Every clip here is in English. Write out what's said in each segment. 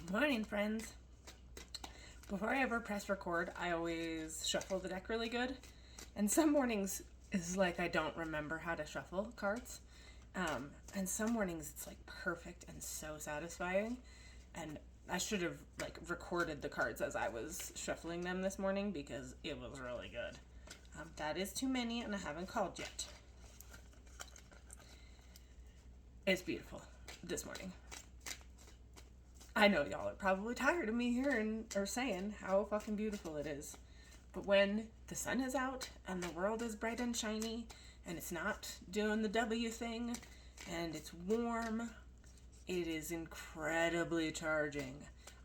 Good morning, friends. Before I ever press record, I always shuffle the deck really good. And some mornings is like I don't remember how to shuffle cards. And some mornings it's like perfect and so satisfying. And I should have recorded the cards as I was shuffling them this morning because it was really good. That is too many and I haven't called yet. It's beautiful this morning. I know y'all are probably tired of me hearing or saying how fucking beautiful it is. But when the sun is out and the world is bright and shiny and it's not doing the W thing and it's warm, it is incredibly charging.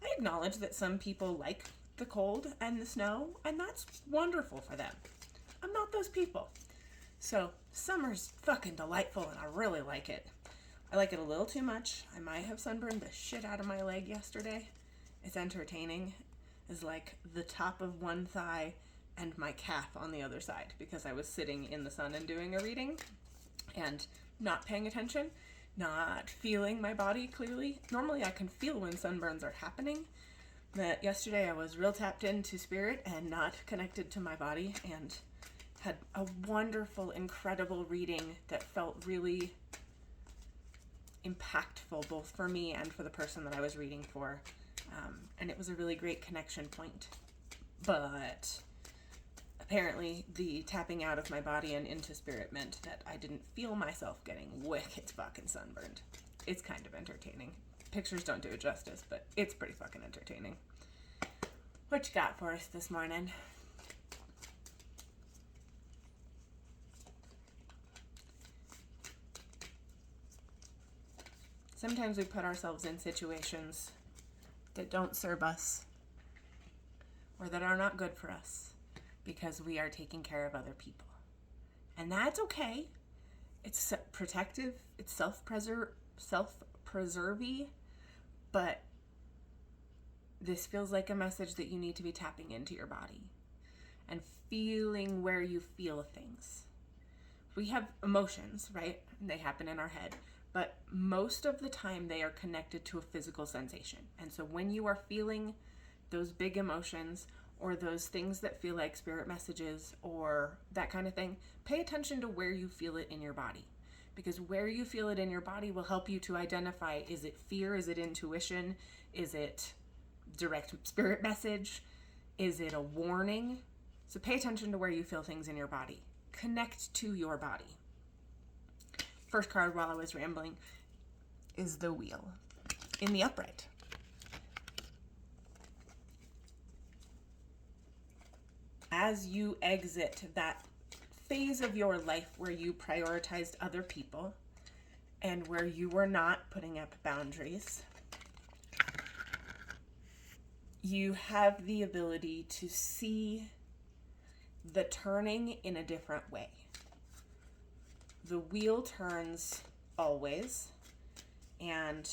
I acknowledge that some people like the cold and the snow, and that's wonderful for them. I'm not those people. So summer's fucking delightful and I really like it. I like it a little too much. I might have sunburned the shit out of my leg yesterday. It's entertaining. It's like the top of one thigh and my calf on the other side because I was sitting in the sun and doing a reading and not paying attention, not feeling my body clearly. Normally I can feel when sunburns are happening, but yesterday I was real tapped into spirit and not connected to my body and had a wonderful, incredible reading that felt really impactful both for me and for the person that I was reading for, and it was a really great connection point. But apparently the tapping out of my body and into spirit meant that I didn't feel myself getting wicked fucking sunburned. It's kind of entertaining. Pictures don't do it justice, but it's pretty fucking entertaining. What you got for us this morning? Sometimes we put ourselves in situations that don't serve us or that are not good for us because we are taking care of other people. And that's okay. It's protective, it's self-preserving, but this feels like a message that you need to be tapping into your body and feeling where you feel things. We have emotions, right? They happen in our head. But most of the time they are connected to a physical sensation. And so when you are feeling those big emotions or those things that feel like spirit messages or that kind of thing, pay attention to where you feel it in your body. Because where you feel it in your body will help you to identify, is it fear? Is it intuition? Is it direct spirit message? Is it a warning? So pay attention to where you feel things in your body. Connect to your body. First card while I was rambling is the wheel in the upright. As you exit that phase of your life where you prioritized other people and where you were not putting up boundaries, you have the ability to see the turning in a different way. The wheel turns always, and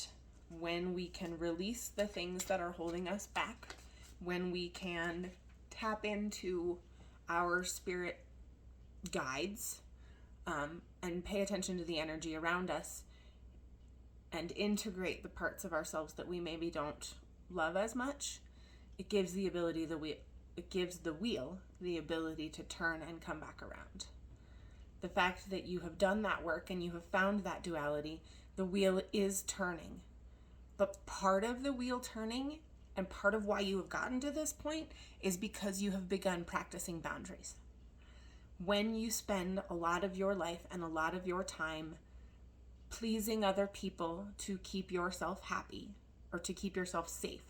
when we can release the things that are holding us back, when we can tap into our spirit guides and pay attention to the energy around us and integrate the parts of ourselves that we maybe don't love as much, it gives the wheel the ability to turn and come back around. The fact that you have done that work and you have found that duality, the wheel is turning. But part of the wheel turning and part of why you have gotten to this point is because you have begun practicing boundaries. When you spend a lot of your life and a lot of your time pleasing other people to keep yourself happy or to keep yourself safe,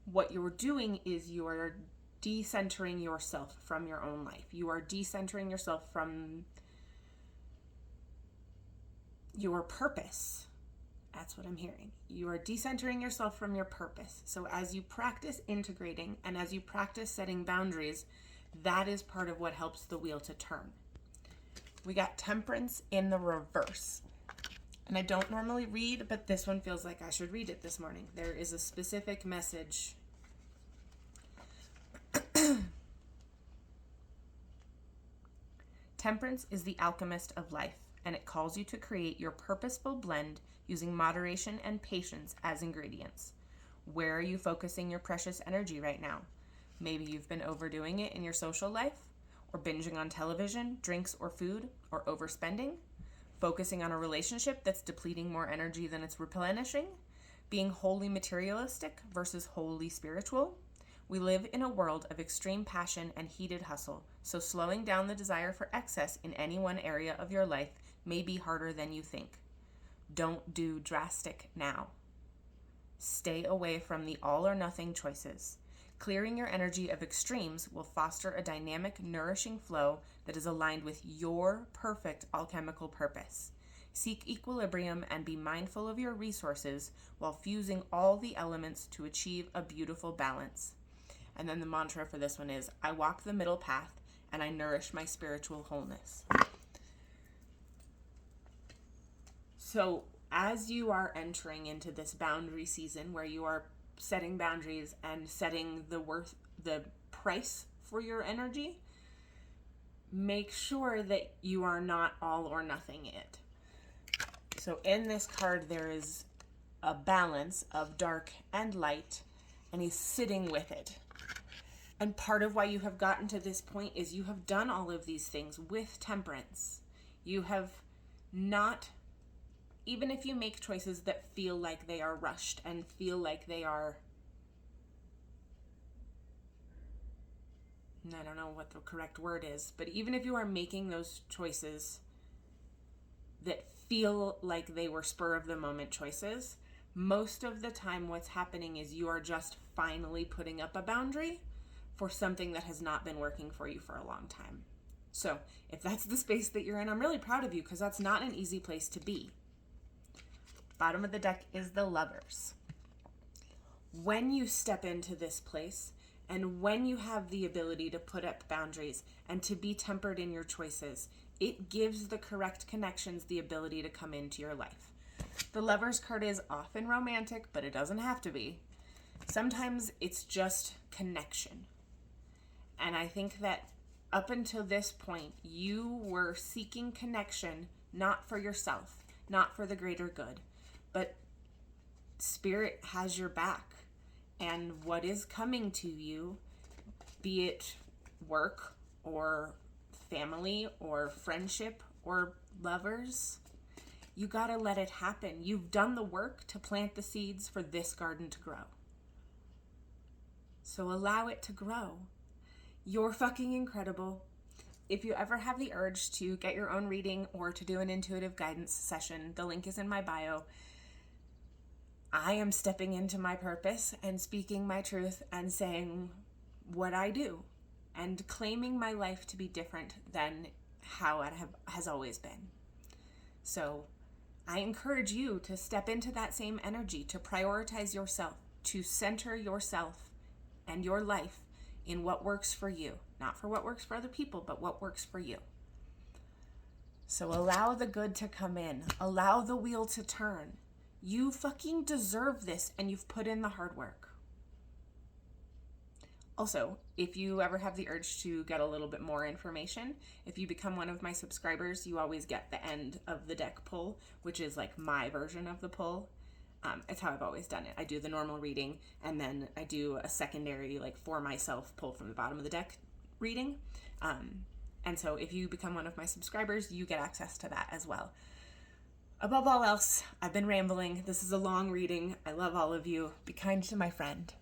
what you're doing is you are decentering yourself from your own life. You are decentering yourself from your purpose. That's what I'm hearing. You are decentering yourself from your purpose. So as you practice integrating and as you practice setting boundaries, that is part of what helps the wheel to turn. We got Temperance in the reverse. And I don't normally read, but this one feels like I should read it this morning. There is a specific message. Temperance is the alchemist of life, and it calls you to create your purposeful blend using moderation and patience as ingredients. Where are you focusing your precious energy right now? Maybe you've been overdoing it in your social life, or binging on television, drinks, or food, or overspending, focusing on a relationship that's depleting more energy than it's replenishing, being wholly materialistic versus wholly spiritual. We live in a world of extreme passion and heated hustle, so slowing down the desire for excess in any one area of your life may be harder than you think. Don't do drastic now. Stay away from the all or nothing choices. Clearing your energy of extremes will foster a dynamic, nourishing flow that is aligned with your perfect alchemical purpose. Seek equilibrium and be mindful of your resources while fusing all the elements to achieve a beautiful balance. And then the mantra for this one is, I walk the middle path and I nourish my spiritual wholeness. So as you are entering into this boundary season where you are setting boundaries and setting the price for your energy, make sure that you are not all or nothing it. So in this card, there is a balance of dark and light, and he's sitting with it. And part of why you have gotten to this point is you have done all of these things with temperance. You have not, even if you make choices that feel like they are rushed and feel like they are, I don't know what the correct word is, but even if you are making those choices that feel like they were spur of the moment choices, most of the time what's happening is you are just finally putting up a boundary for something that has not been working for you for a long time. So if that's the space that you're in, I'm really proud of you, because that's not an easy place to be. Bottom of the deck is the Lovers. When you step into this place, and when you have the ability to put up boundaries and to be tempered in your choices, it gives the correct connections the ability to come into your life. The Lovers card is often romantic, but it doesn't have to be. Sometimes it's just connection. And I think that up until this point, you were seeking connection, not for yourself, not for the greater good, but Spirit has your back. And what is coming to you, be it work or family or friendship or lovers, you gotta let it happen. You've done the work to plant the seeds for this garden to grow. So allow it to grow. You're fucking incredible. If you ever have the urge to get your own reading or to do an intuitive guidance session, the link is in my bio. I am stepping into my purpose and speaking my truth and saying what I do and claiming my life to be different than how it has always been. So I encourage you to step into that same energy, to prioritize yourself, to center yourself and your life in what works for you, not for what works for other people, but what works for you. So allow the good to come in, allow the wheel to turn. You fucking deserve this, and you've put in the hard work. Also, if you ever have the urge to get a little bit more information, if you become one of my subscribers, you always get the end of the deck pull, which is like my version of the pull. It's how I've always done it. I do the normal reading, and then I do a secondary, like for myself, pull from the bottom of the deck reading. And so if you become one of my subscribers, you get access to that as well. Above all else, I've been rambling. This is a long reading. I love all of you. Be kind to my friend.